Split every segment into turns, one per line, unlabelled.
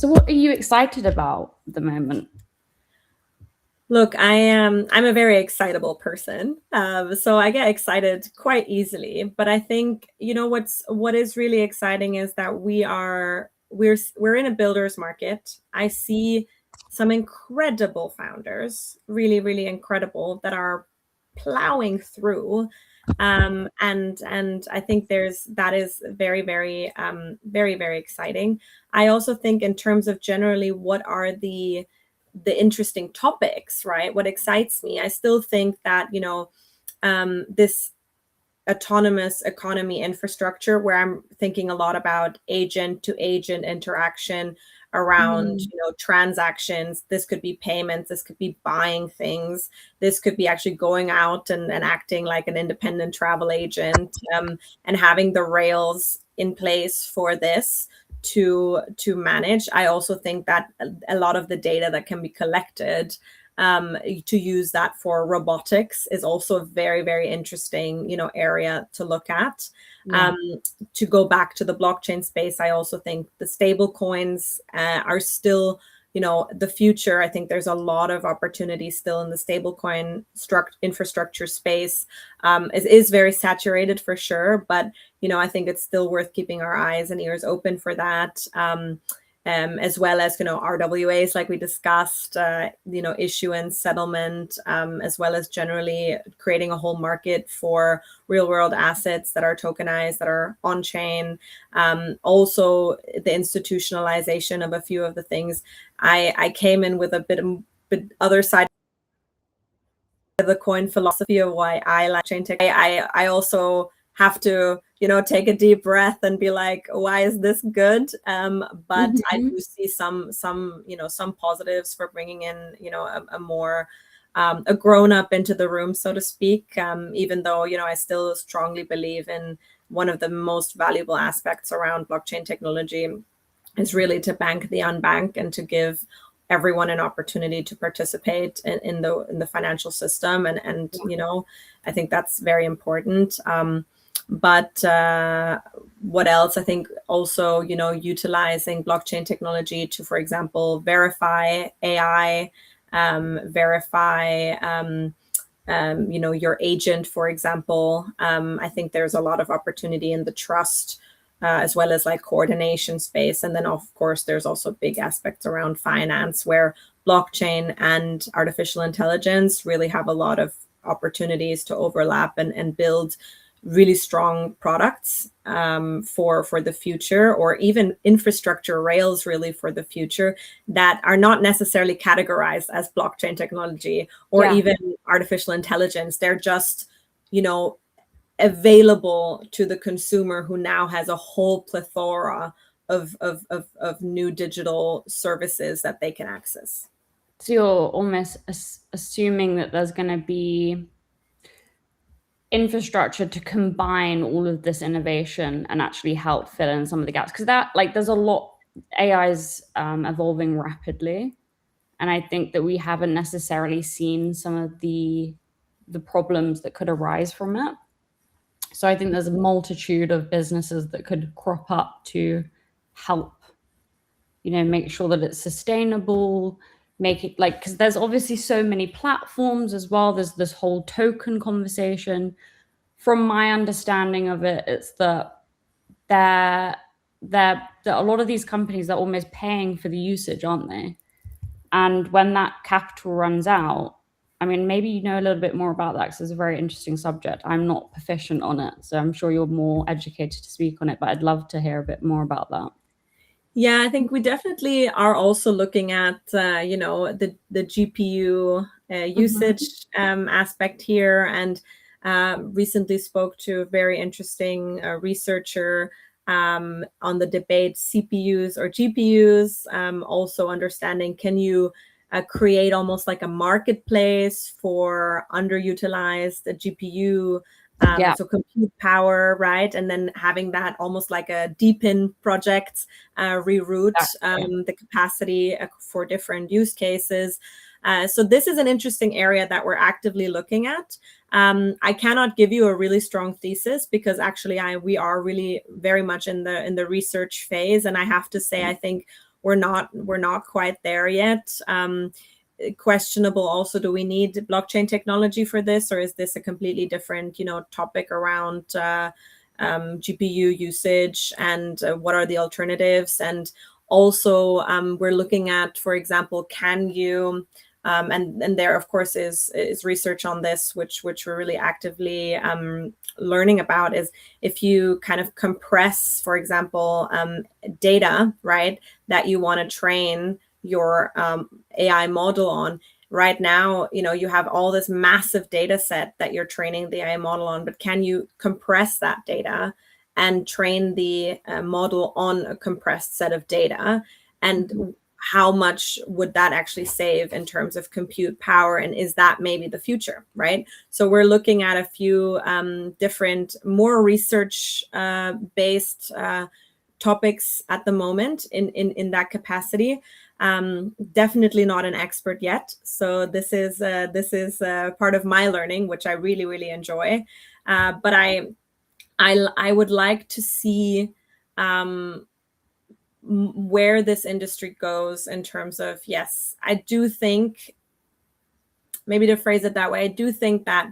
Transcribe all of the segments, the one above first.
So what are you excited about at the moment?
Look, I'm a very excitable person, so I get excited quite easily. But I think what is really exciting is that we're in a builder's market. I see some incredible founders, really, really incredible, that are plowing through, and I think that is very, very, very, very exciting. I also think in terms of generally what are the interesting topics, right? What excites me, I still think that this autonomous economy infrastructure, where I'm thinking a lot about agent to agent interaction around transactions. This could be payments, this could be buying things, this could be actually going out and acting like an independent travel agent, and having the rails in place for this to manage. I also think that a lot of the data that can be collected to use that for robotics is also a very, very interesting, area to look at.
Yeah.
To go back to the blockchain space, I also think the stable coins are still, the future. I think there's a lot of opportunity still in the stablecoin infrastructure space. It is very saturated for sure, but I think it's still worth keeping our eyes and ears open for that. As well as RWAs, like we discussed, issuance, settlement, as well as generally creating a whole market for real world assets that are tokenized, that are on chain. Also, the institutionalization of a few of the things. I came in with a bit other side of the coin philosophy of why I like chain tech. I also have to take a deep breath and be like, why is this good? But I do see some positives for bringing in a more a grown up into the room, so to speak, even though I still strongly believe in one of the most valuable aspects around blockchain technology is really to bank the unbanked and to give everyone an opportunity to participate in the financial system, and I think that's very important. But what else? I think also, utilizing blockchain technology to, for example, verify AI, verify, your agent, for example. I think there's a lot of opportunity in the trust, as well as like coordination space. And then, of course, there's also big aspects around finance, where blockchain and artificial intelligence really have a lot of opportunities to overlap and build really strong products for the future, or even infrastructure rails really for the future, that are not necessarily categorized as blockchain technology or even artificial intelligence. They're just, available to the consumer, who now has a whole plethora of new digital services that they can access.
So you're almost assuming that there's going to be infrastructure to combine all of this innovation and actually help fill in some of the gaps, because there's a lot. AI is evolving rapidly, and I think that we haven't necessarily seen some of the problems that could arise from it. So I think there's a multitude of businesses that could crop up to help make sure that it's sustainable, make it because there's obviously so many platforms as well. There's this whole token conversation. From my understanding of it, it's that a lot of these companies are almost paying for the usage, aren't they? And when that capital runs out, I mean, maybe you know a little bit more about that, because it's a very interesting subject. I'm not proficient on it, so I'm sure you're more educated to speak on it, but I'd love to hear a bit more about that.
Yeah, I think we definitely are also looking at, the GPU usage aspect here, and recently spoke to a very interesting researcher on the debate CPUs or GPUs, also understanding, can you create almost like a marketplace for underutilized GPU, so compute power, right? And then having that almost like a deepen project, reroute the capacity for different use cases. So this is an interesting area that we're actively looking at. I cannot give you a really strong thesis, because actually we are really very much in the research phase. And I have to say, I think we're not quite there yet. Questionable also, do we need blockchain technology for this, or is this a completely different, topic around GPU usage, and what are the alternatives? And also we're looking at, for example, can you and there of course is research on this, which we're really actively learning about, is if you kind of compress, for example, data, right, that you want to train your AI model on. Right now, you have all this massive data set that you're training the AI model on, but can you compress that data and train the model on a compressed set of data? And how much would that actually save in terms of compute power? And is that maybe the future, right? So we're looking at a few different, more research based topics at the moment in that capacity. Definitely not an expert yet. So this is part of my learning, which I really, really enjoy. But I would like to see where this industry goes in terms of, yes, I do think, maybe to phrase it that way, I do think that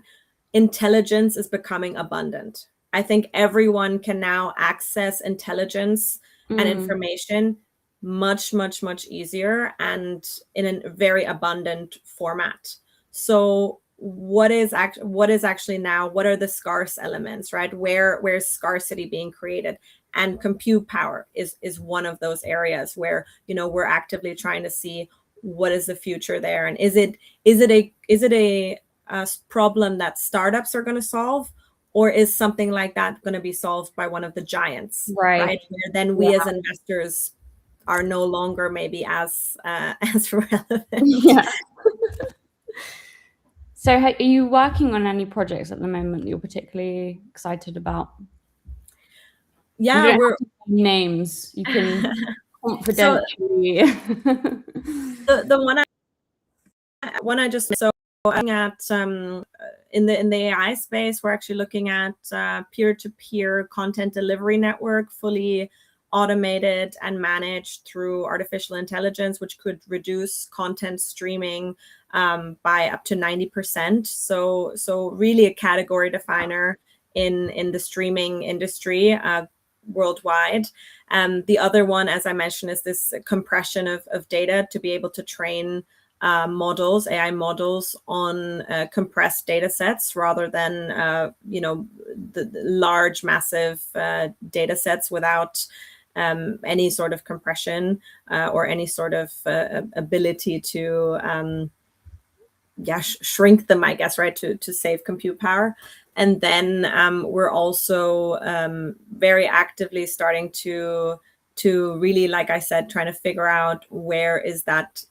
intelligence is becoming abundant. I think everyone can now access intelligence and information much, much, much easier and in a very abundant format. So what is actually now, what are the scarce elements, right? Where's scarcity being created? And compute power is one of those areas where, we're actively trying to see what is the future there, and is it a problem that startups are going to solve, or is something like that going to be solved by one of the giants, right? Where then we as investors are no longer maybe as relevant.
Yeah. So are you working on any projects at the moment that you're particularly excited about?
Yeah,
you don't have to say names. You can confidentially.
So, the one I just looking at in the AI space, we're actually looking at peer-to-peer content delivery network, fully automated and managed through artificial intelligence, which could reduce content streaming by up to 90%. So really a category definer in the streaming industry worldwide. The other one, as I mentioned, is this compression of data to be able to train AI models on compressed data sets rather than the large, massive data sets without any sort of compression or any sort of ability to shrink them, I guess, right, to save compute power. And then we're also very actively starting to really, like I said, trying to figure out where is that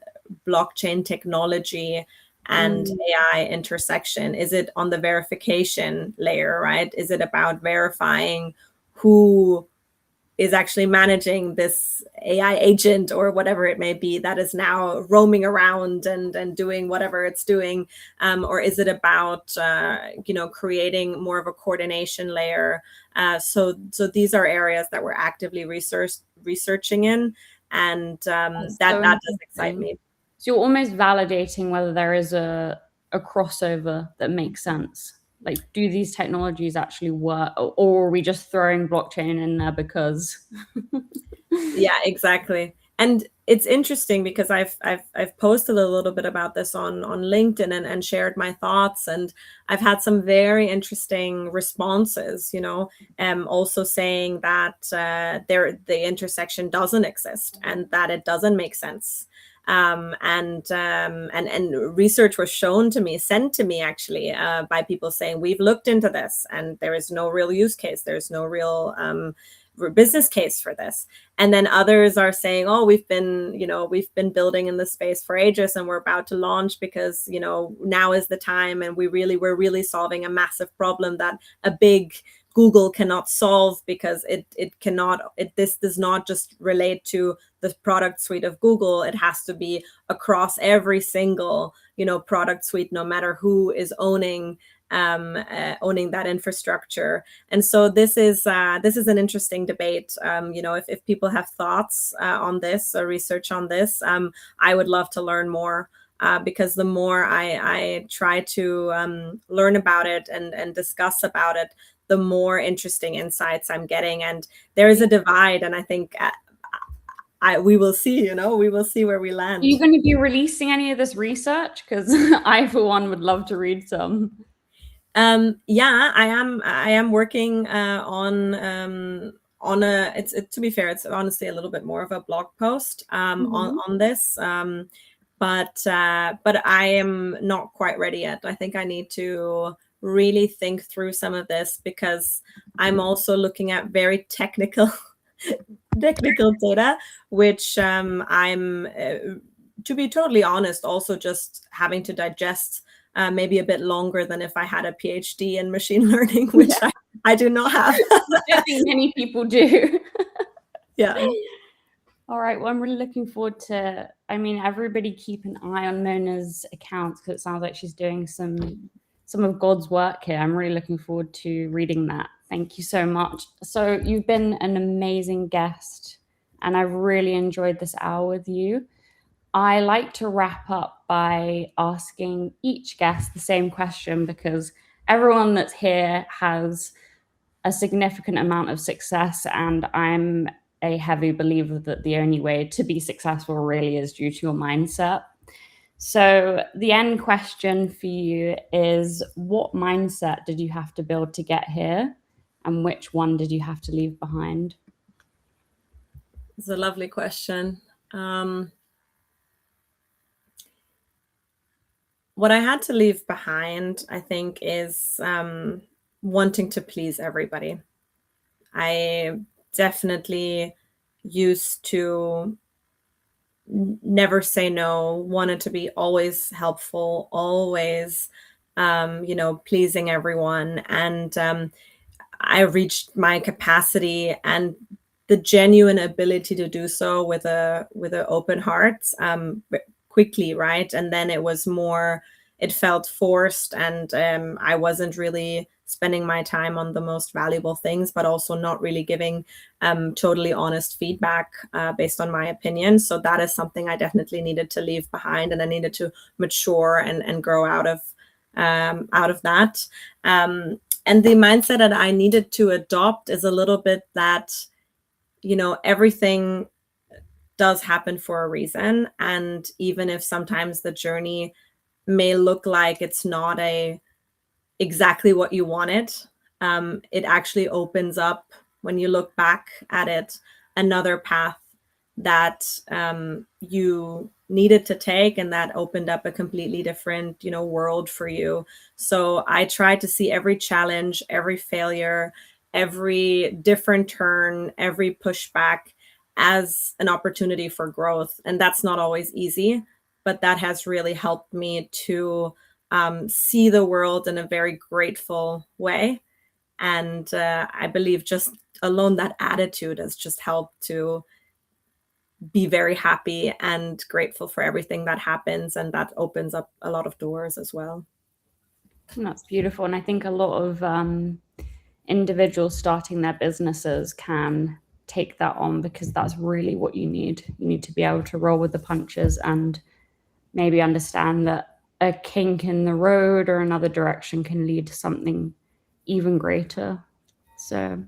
blockchain technology and AI intersection. Is it on the verification layer, right? Is it about verifying who is actually managing this AI agent or whatever it may be that is now roaming around and doing whatever it's doing? Or is it about, creating more of a coordination layer? So these are areas that we're actively researching in, and that does excite me.
So you're almost validating whether there is a crossover that makes sense. Like, do these technologies actually work, or are we just throwing blockchain in there because?
Yeah, exactly. And it's interesting because I've posted a little bit about this on LinkedIn and shared my thoughts, and I've had some very interesting responses. Also saying that the intersection doesn't exist and that it doesn't make sense. And research was sent to me actually by people saying, we've looked into this and there is no real use case. There's no real business case for this. And then others are saying, oh, we've been building in this space for ages and we're about to launch because now is the time, and we're really solving a massive problem that a big Google cannot solve, because this does not just relate to the product suite of Google. It has to be across every single product suite, no matter who is owning owning that infrastructure. And so this is an interesting debate. If people have thoughts on this or research on this, I would love to learn more. Because the more I try to learn about it and discuss about it, the more interesting insights I'm getting. And there is a divide, and I think we will see, we will see where we land.
Are you going to be releasing any of this research? Because I, for one, would love to read some.
Yeah, I am working on a, to be fair, it's honestly a little bit more of a blog post on this. But I am not quite ready yet. I think I need to really think through some of this, because I'm also looking at very technical data, which I'm, to be totally honest, also just having to digest maybe a bit longer than if I had a PhD in machine learning, which I do not have.
I don't think many people do.
Yeah.
All right. Well, I'm really looking forward to, everybody keep an eye on Mona's accounts, because it sounds like she's doing some of God's work here. I'm really looking forward to reading that. Thank you so much. So you've been an amazing guest, and I've really enjoyed this hour with you. I like to wrap up by asking each guest the same question, because everyone that's here has a significant amount of success, and I'm a heavy believer that the only way to be successful really is due to your mindset. So the end question for you is, what mindset did you have to build to get here, and which one did you have to leave behind?
It's a lovely question. What I had to leave behind, I think, is wanting to please everybody. I definitely used to never say no, wanted to be always helpful, always, pleasing everyone. And I reached my capacity and the genuine ability to do so with an open heart quickly, right? And then it felt forced, and I wasn't really spending my time on the most valuable things, but also not really giving totally honest feedback based on my opinion. So that is something I definitely needed to leave behind, and I needed to mature and grow out of that. And the mindset that I needed to adopt is a little bit that, everything does happen for a reason. And even if sometimes the journey may look like it's not exactly what you wanted, it actually opens up, when you look back at it, another path that you needed to take, and that opened up a completely different, world for you. So I tried to see every challenge, every failure, every different turn, every pushback as an opportunity for growth. And that's not always easy, but that has really helped me to see the world in a very grateful way. And I believe just alone that attitude has just helped to be very happy and grateful for everything that happens. And that opens up a lot of doors as well.
That's beautiful. And I think a lot of individuals starting their businesses can take that on, because that's really what you need. You need to be able to roll with the punches and maybe understand that a kink in the road or another direction can lead to something even greater. So